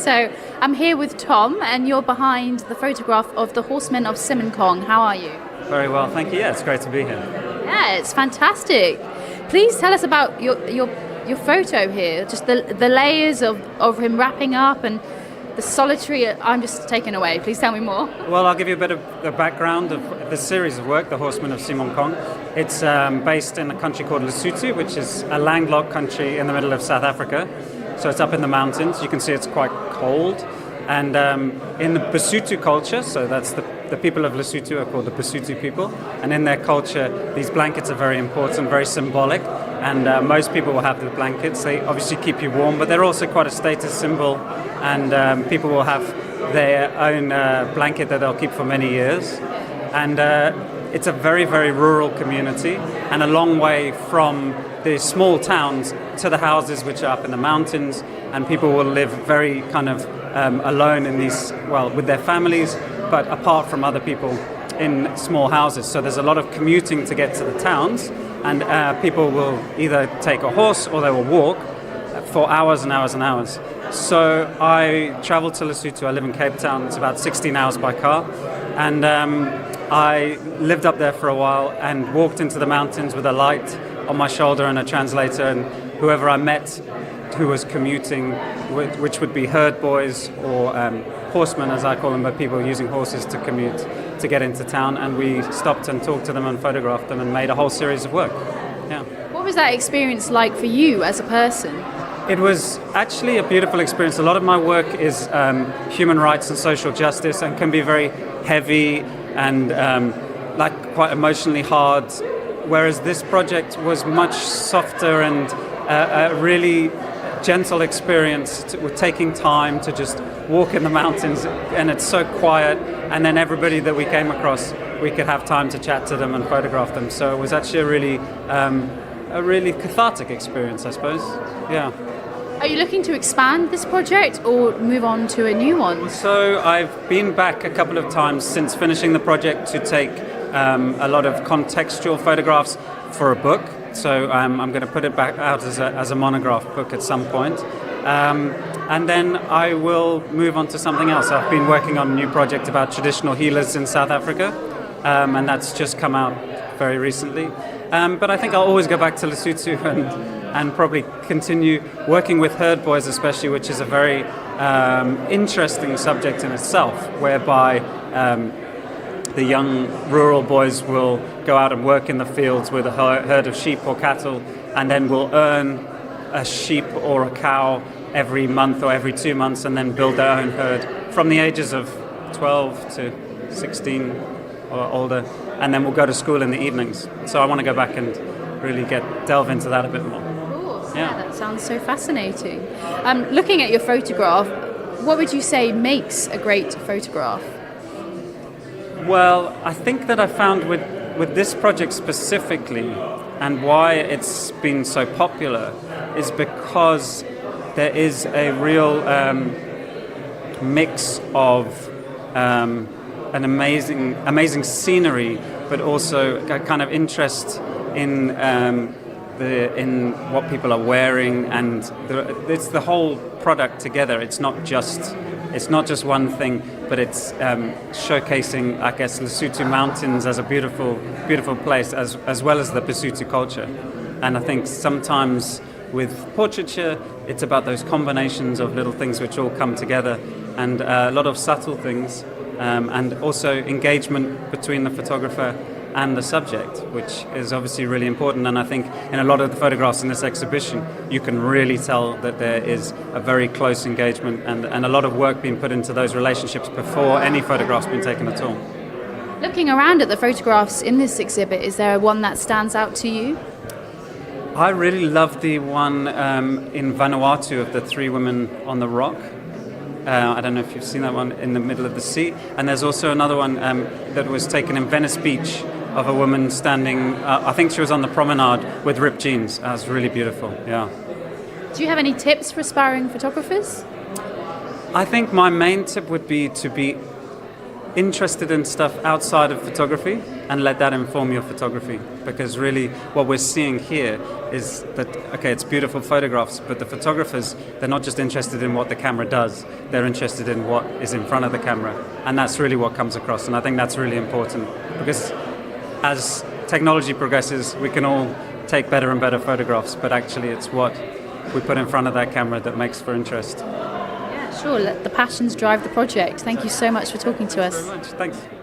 So I'm here with Thom, and you're behind the photograph of the horsemen of Kong. How are you? Very well, thank you. Yeah, it's great to be here. Yeah, it's fantastic. Please tell us about your photo here, just the layers of him wrapping up and the solitary. I'm just taken away. Please tell me more. Well, I'll give you a bit of the background of this series of work, The Horsemen of Kong. It's based in a country called Lesotho, which is a landlocked country in the middle of South Africa. So it's up in the mountains. You can see it's quite cold. And in the Basotho culture, so that's the people of Lesotho are called the Basotho people. And in their culture, these blankets are very important, very symbolic. And most people will have the blankets. They obviously keep you warm, but they're also quite a status symbol. And people will have their own blanket that they'll keep for many years. And it's a very, very rural community and a long way from the small towns to the houses which are up in the mountains. And people will live very kind of alone in these, well, with their families, but apart from other people in small houses. So there's a lot of commuting to get to the towns. And people will either take a horse or they will walk for hours and hours and hours. So I traveled to Lesotho. I live in Cape Town. It's about 16 hours by car. And I lived up there for a while and walked into the mountains with a light on my shoulder and a translator. And whoever I met who was commuting, which would be herd boys or horsemen, as I call them, but people using horses to commute to get into town. And we stopped and talked to them and photographed them and made a whole series of work. Yeah. What was that experience like for you as a person? It was actually a beautiful experience. A lot of my work is human rights and social justice and can be very heavy and like quite emotionally hard, whereas this project was much softer and a really gentle experience with taking time to just walk in the mountains, and it's so quiet, and then everybody that we came across, we could have time to chat to them and photograph them. So it was actually a really cathartic experience, I suppose. Yeah. Are you looking to expand this project or move on to a new one? So I've been back a couple of times since finishing the project to take a lot of contextual photographs for a book. So I'm going to put it back out as a monograph book at some point. And then I will move on to something else. I've been working on a new project about traditional healers in South Africa, and that's just come out very recently. But I think I'll always go back to Lesotho and probably continue working with herd boys especially, which is a very interesting subject in itself, whereby the young rural boys will go out and work in the fields with a herd of sheep or cattle, and then will earn a sheep or a cow every month or every 2 months, and then build their own herd from the ages of 12 to 16 or older, and then we'll go to school in the evenings. So I want to go back and really delve into that a bit more. Yeah, that sounds so fascinating. Looking at your photograph, what would you say makes a great photograph? Well, I think that I found with this project specifically, and why it's been so popular, is because there is a real mix of an amazing scenery, but also a kind of interest in what people are wearing, and it's the whole product together. It's not just one thing, but it's showcasing, I guess, Lesotho mountains as a beautiful place, as well as the Basotho culture. And I think sometimes with portraiture, it's about those combinations of little things which all come together, and a lot of subtle things, and also engagement between the photographer and the subject, which is obviously really important. And I think in a lot of the photographs in this exhibition, you can really tell that there is a very close engagement and a lot of work being put into those relationships before any photograph's been taken at all. Looking around at the photographs in this exhibit, is there one that stands out to you? I really love the one in Vanuatu of the three women on the rock. I don't know if you've seen that one, in the middle of the sea. And there's also another one that was taken in Venice Beach of a woman standing, I think she was on the promenade with ripped jeans. That was really beautiful, yeah. Do you have any tips for aspiring photographers? I think my main tip would be to be interested in stuff outside of photography and let that inform your photography, because really what we're seeing here is that, okay, it's beautiful photographs, but the photographers, they're not just interested in what the camera does, they're interested in what is in front of the camera, and that's really what comes across. And I think that's really important, because as technology progresses, we can all take better and better photographs, but actually it's what we put in front of that camera that makes for interest. Sure, let the passions drive the project. Thank you so much for talking to us. Thanks very much. Thanks.